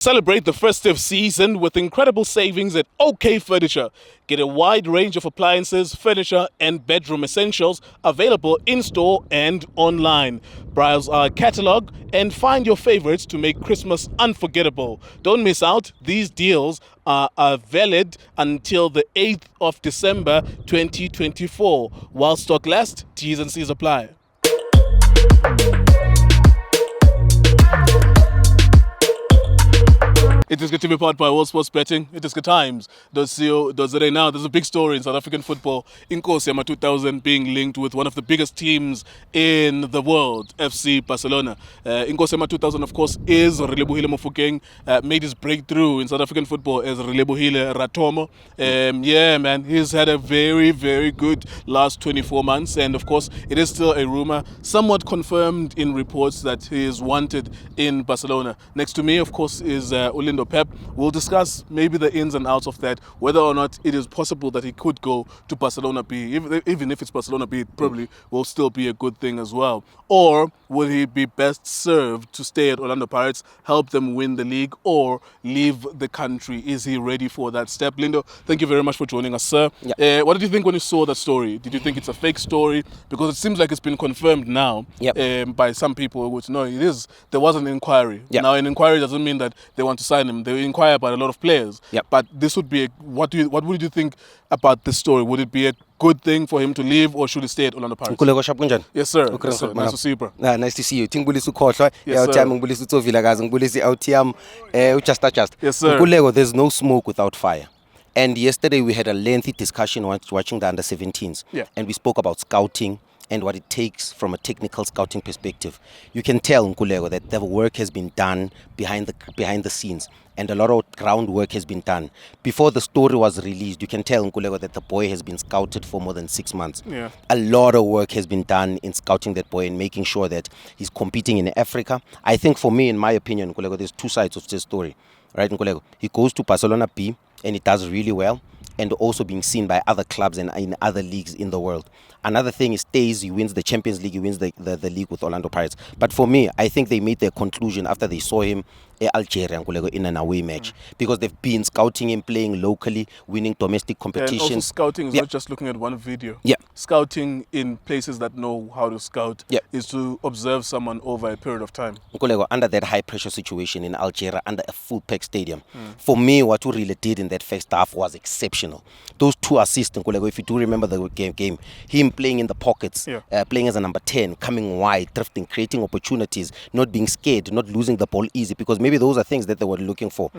Celebrate the festive season with incredible savings at OK Furniture. Get a wide range of appliances, furniture, and bedroom essentials available in-store and online. Browse our catalog and find your favorites to make Christmas unforgettable. Don't miss out. These deals are valid until the 8th of December 2024. While stock lasts, T's and C's apply. It is good to be powered by World Sports Betting. It is good times. Does now? There's a big story in South African football. Nkosi 2000 being linked with one of the biggest teams in the world, FC Barcelona. Nkosi 2000, of course, is Relebohile Mofokeng. Made his breakthrough in South African football as Relebohile Ratomo. Yeah, man, he's had a very, very good last 24 months. And of course, it is still a rumor, somewhat confirmed in reports that he is wanted in Barcelona. Next to me, of course, is Lindo Pep. We'll discuss maybe the ins and outs of that, whether or not it is possible that he could go to Barcelona B. Even if it's Barcelona B, it probably will still be a good thing as well. Or will he be best served to stay at Orlando Pirates, help them win the league, or leave the country? Is he ready for that step? Lindo, thank you very much for joining us, sir. Yep. What did you think when you saw that story? Did you think it's a fake story? Because it seems like it's been confirmed now by some people, which no, it is. There was an inquiry. Yep. Now, an inquiry doesn't mean that they want to sign him. They inquire about a lot of players. Yep. But this would be what would you think about this story? Would it be a good thing for him to leave, or should he stay at Orlando Pirates? Nkululeko shap kunjani? Yes, sir. Yes, sir. Nice to see you, bro. Nice to see you. Ngibulisa ukhohlwa. Yes, sir. Yawuthami ngibulisa uTsovila kazi ngibulisa iOTM just. Yes, sir. Nkululeko, there's no smoke without fire. And yesterday we had a lengthy discussion watching the under-17s. Yeah. And we spoke about scouting and what it takes from a technical scouting perspective. You can tell, Nkululeko, that the work has been done behind the scenes, and a lot of groundwork has been done. Before the story was released, you can tell, Nkululeko, that the boy has been scouted for more than 6 months. Yeah. A lot of work has been done in scouting that boy and making sure that he's competing in Africa. I think for me, in my opinion, Nkululeko, there's two sides of this story. Right, Nkululeko? He goes to Barcelona B and he does really well, and also being seen by other clubs and in other leagues in the world. Another thing is stays, he wins the Champions League, he wins the league with Orlando Pirates. But for me, I think they made their conclusion after they saw him Algeria in an away match, because they've been scouting him, playing locally, winning domestic competitions. And also scouting is not just looking at one video. Yeah. Scouting in places that know how to scout is to observe someone over a period of time. Nkululeko, under that high pressure situation in Algeria, under a full packed stadium, for me, what we really did in that first half was exceptional. Those two assists, Nkululeko, if you do remember the game, him playing in the pockets, playing as a number 10, coming wide, drifting, creating opportunities, not being scared, not losing the ball easy, because maybe those are things that they were looking for.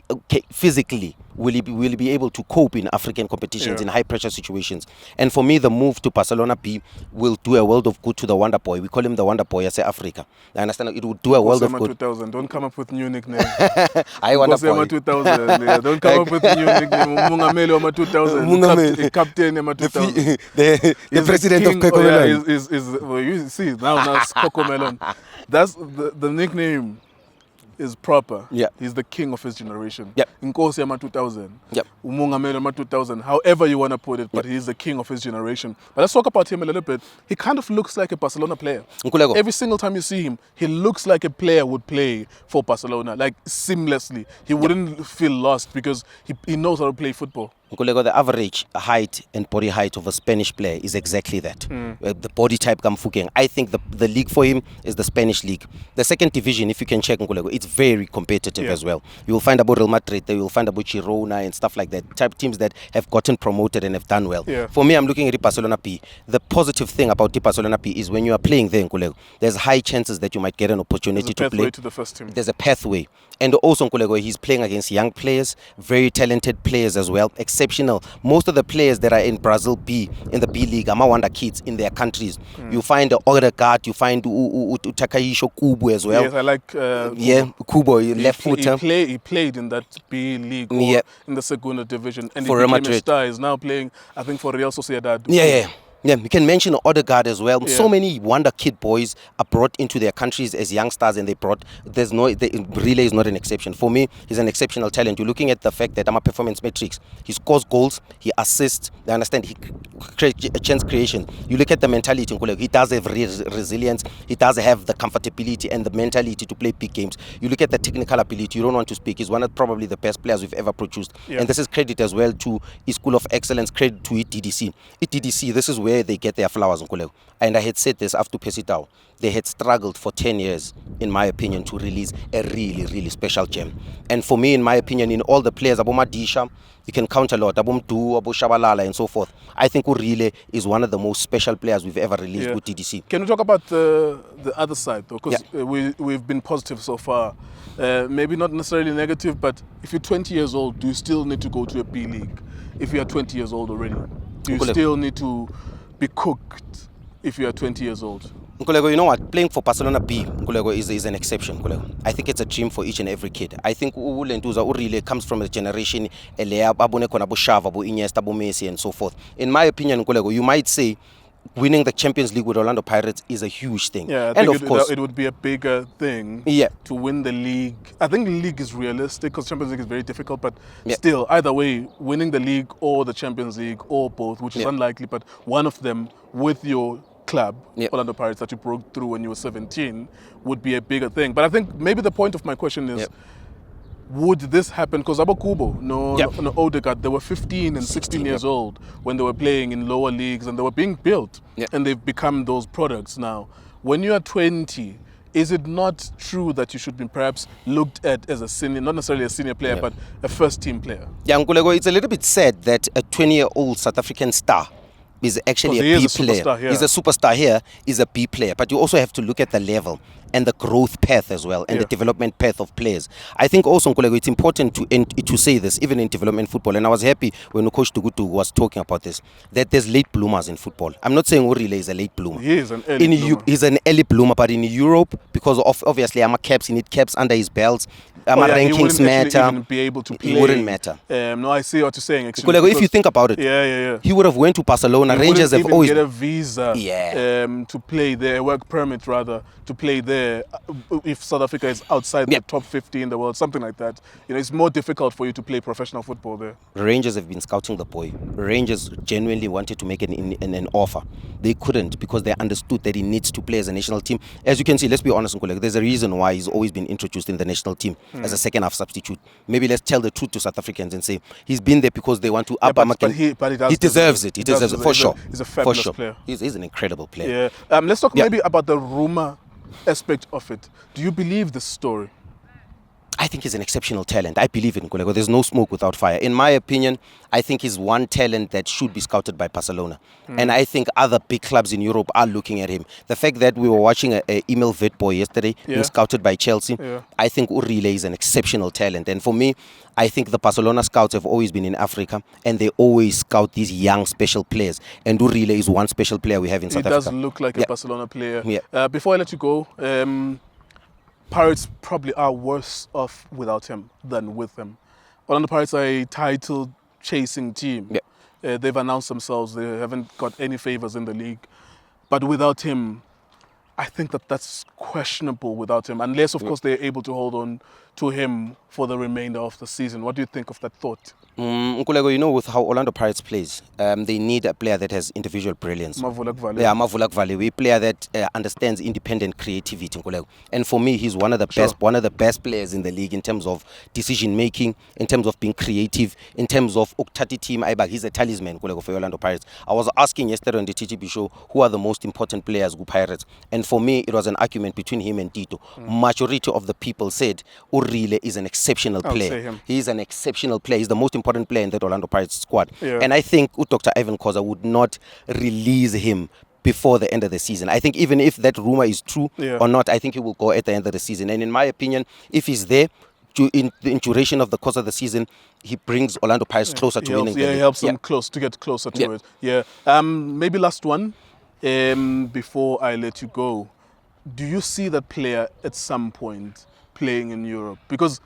Okay, physically, will he be able to cope in African competitions, in high pressure situations? And for me, the move to Barcelona B will do a world of good to the Wonder Boy. We call him the Wonder Boy, I say Africa. I understand it will do a world of good. 2000. Don't come up with new nicknames. I Wonder Boy. 2000. Yeah. Don't come up with new nickname. Mungameli Oma 2000. Captain Oma 2000. The president of Cocomelon. Well, you see now it's Cocomelon. That's the nickname. Is proper. Yeah. He's the king of his generation. Yep. Nkosi ama 2000. Yep. Umungameli ama 2000. However you want to put it, but he's the king of his generation. But let's talk about him a little bit. He kind of looks like a Barcelona player. Nkululeko. Every single time you see him, he looks like a player would play for Barcelona, like seamlessly. He wouldn't feel lost because he knows how to play football. Nkululeko, the average height and body height of a Spanish player is exactly that. The body type Mofokeng. I think the league for him is the Spanish league. The second division, if you can check, Nkululeko, it's very competitive as well. You will find about Real Madrid, you will find about Girona and stuff like that. Type teams that have gotten promoted and have done well. Yeah. For me, I'm looking at Barcelona B. The positive thing about Barcelona B is when you are playing there, Nkululeko, there's high chances that you might get an opportunity to play. To the first team. There's a pathway. And also, Nkululeko, he's playing against young players, very talented players as well, exceptional. Most of the players that are in Brazil B, in the B League, are Mawanda kids in their countries. You find Odegaard, you find Takahiko Kubo as well. Yes, I like Kubo, left footer. He played in that B League or in the Segunda Division. And For he Real became Madrid. a star. He's now playing, I think, for Real Sociedad. Yeah. Yeah, you can mention Odegaard as well. Yeah. So many wonder kid boys are brought into their countries as youngsters, and Relay is not an exception. For me, he's an exceptional talent. You're looking at the fact that I'm a performance metrics. He scores goals, he assists. I understand he creates chance creation. You look at the mentality. He does have resilience. He does have the comfortability and the mentality to play big games. You look at the technical ability. You don't want to speak. He's one of probably the best players we've ever produced. Yeah. And this is credit as well to his School of Excellence. Credit to iDiski. iDiski. This is where they get their flowers. And I had said this, I have to pass it down. They had struggled for 10 years, in my opinion, to release a really, really special gem. And for me, in my opinion, in all the players, Abomadisha, you can count a lot, Abomdu, Abu Shabalala, and so forth. I think Urile is one of the most special players we've ever released with iDiski. Can we talk about the other side, though? Because we've been positive so far. Maybe not necessarily negative, but if you're 20 years old, do you still need to go to a B League? If you are 20 years old already, do you still need to be cooked if you are 20 years old? Nkululeko, you know what? Playing for Barcelona B, Nkululeko, is an exception. Nkululeko. I think it's a dream for each and every kid. I think Ulentuza Urile comes from a generation Messi and so forth. In my opinion, Nkululeko, you might say winning the Champions League with Orlando Pirates is a huge thing. Yeah, I think of course it would be a bigger thing to win the league. I think the league is realistic because Champions League is very difficult, but still, either way, winning the league or the Champions League or both, which is unlikely, but one of them with your club, Orlando Pirates, that you broke through when you were 17, would be a bigger thing. But I think maybe the point of my question is, would this happen? Because Kubo, no Odegaard, they were 15 and 16 years old when they were playing in lower leagues and they were being built and they've become those products now. When you are 20, is it not true that you should be perhaps looked at as a senior, not necessarily a senior player, but a first team player? Yeah, Nkululeko, it's a little bit sad that a 20-year-old South African star is actually a B player. He's a superstar here, he's a B player. But you also have to look at the level and the growth path as well, and the development path of players. I think also, Nkululeko, it's important to say this, even in development football. And I was happy when Coach Tugutu was talking about this, that there's late bloomers in football. I'm not saying Urile is a late bloomer. He is an early bloomer. He's an early bloomer, but in Europe, because of obviously he need caps under his belts. Rankings matter. Even be able to play. It wouldn't matter. No, I see what you're saying. Actually, Nkululeko, if you think about it, he would have went to Barcelona. Rangers have always get a visa to play there, work permit rather, to play there. If South Africa is outside the top 50 in the world, something like that, it's more difficult for you to play professional football there. Rangers have been scouting the boy. Rangers genuinely wanted to make an offer. They couldn't because they understood that he needs to play as a national team. As you can see, let's be honest, Nkululeko, there's a reason why he's always been introduced in the national team as a second half substitute. Maybe let's tell the truth to South Africans and say he's been there because they want to up him. But he deserves it. He deserves it for sure. He's a fabulous player. He's an incredible player. Yeah. Let's talk maybe about the rumor aspect of it. Do you believe this story? I think he's an exceptional talent. I believe in Nkululeko. There's no smoke without fire. In my opinion, I think he's one talent that should be scouted by Barcelona. And I think other big clubs in Europe are looking at him. The fact that we were watching Emil Vetboy yesterday being scouted by Chelsea, I think Urile is an exceptional talent. And for me, I think the Barcelona scouts have always been in Africa and they always scout these young special players. And Urile is one special player we have in South Africa. He does look like a Barcelona player. Before I let you go, Pirates probably are worse off without him than with him. Orlando Pirates are a title-chasing team. They've announced themselves. They haven't got any favors in the league. But without him, I think that's questionable without him. Unless, of course, they're able to hold on to him for the remainder of the season. What do you think of that thought? Nkululeko, with how Orlando Pirates plays, they need a player that has individual brilliance. Mavulak Valley. A player that understands independent creativity, Nkululeko. And for me, he's one of the best players in the league in terms of decision making, in terms of being creative, in terms of Uktati team. He's a talisman, Nkululeko, for Orlando Pirates. I was asking yesterday on the TTB show who are the most important players with Pirates, and for me, it was an argument between him and Tito. Majority of the people said Urile is an exceptional player. He's an exceptional player. He's the most important player in that Orlando Pirates squad. And I think Dr. Ivan Khoza would not release him before the end of the season. I think even if that rumor is true or not, I think he will go at the end of the season. And in my opinion, if he's there in the duration of the course of the season, he brings Orlando Pirates closer to winning. He helps them to get closer to it. Maybe last one before I let you go. Do you see that player at some point playing in Europe? Because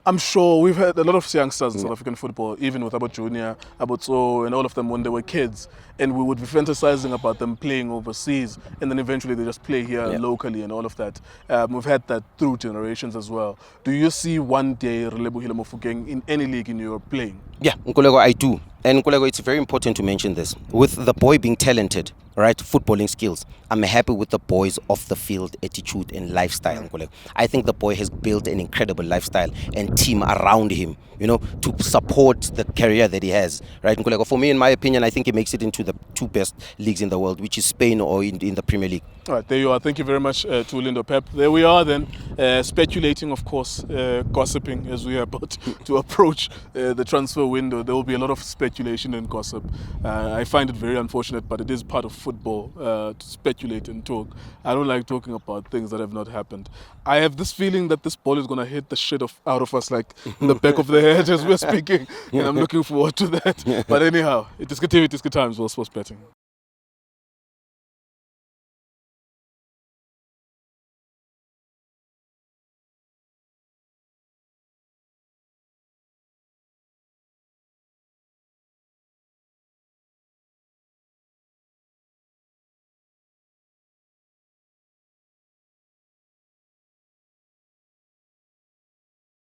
I'm sure we've had a lot of youngsters in South African football, even with Abo Junior, Abo Tso, and all of them when they were kids. And we would be fantasizing about them playing overseas, and then eventually they just play here locally and all of that. We've had that through generations as well. Do you see one day Relebohile Mofokeng in any league in Europe playing? Yeah, Nkululeko, I do. And Nkululeko, it's very important to mention this. With the boy being talented, right, footballing skills, I'm happy with the boy's off-the-field attitude and lifestyle, Nkululeko. I think the boy has built an incredible lifestyle and team around him, you know, to support the career that he has, right, Nkululeko? For me, in my opinion, I think he makes it into the two best leagues in the world, which is Spain or in the Premier League. All right, there you are. Thank you very much to Lindo Pep. There we are then, speculating, of course, gossiping as we are about to approach the transfer window. There will be a lot of speculation and gossip. I find it very unfortunate, but it is part of football to speculate and talk. I don't like talking about things that have not happened. I have this feeling that this ball is going to hit the shit out of us like in the back of the head as we're speaking, and I'm looking forward to that. But anyhow, iDiskiTV, iDiski Times, World Sports Betting.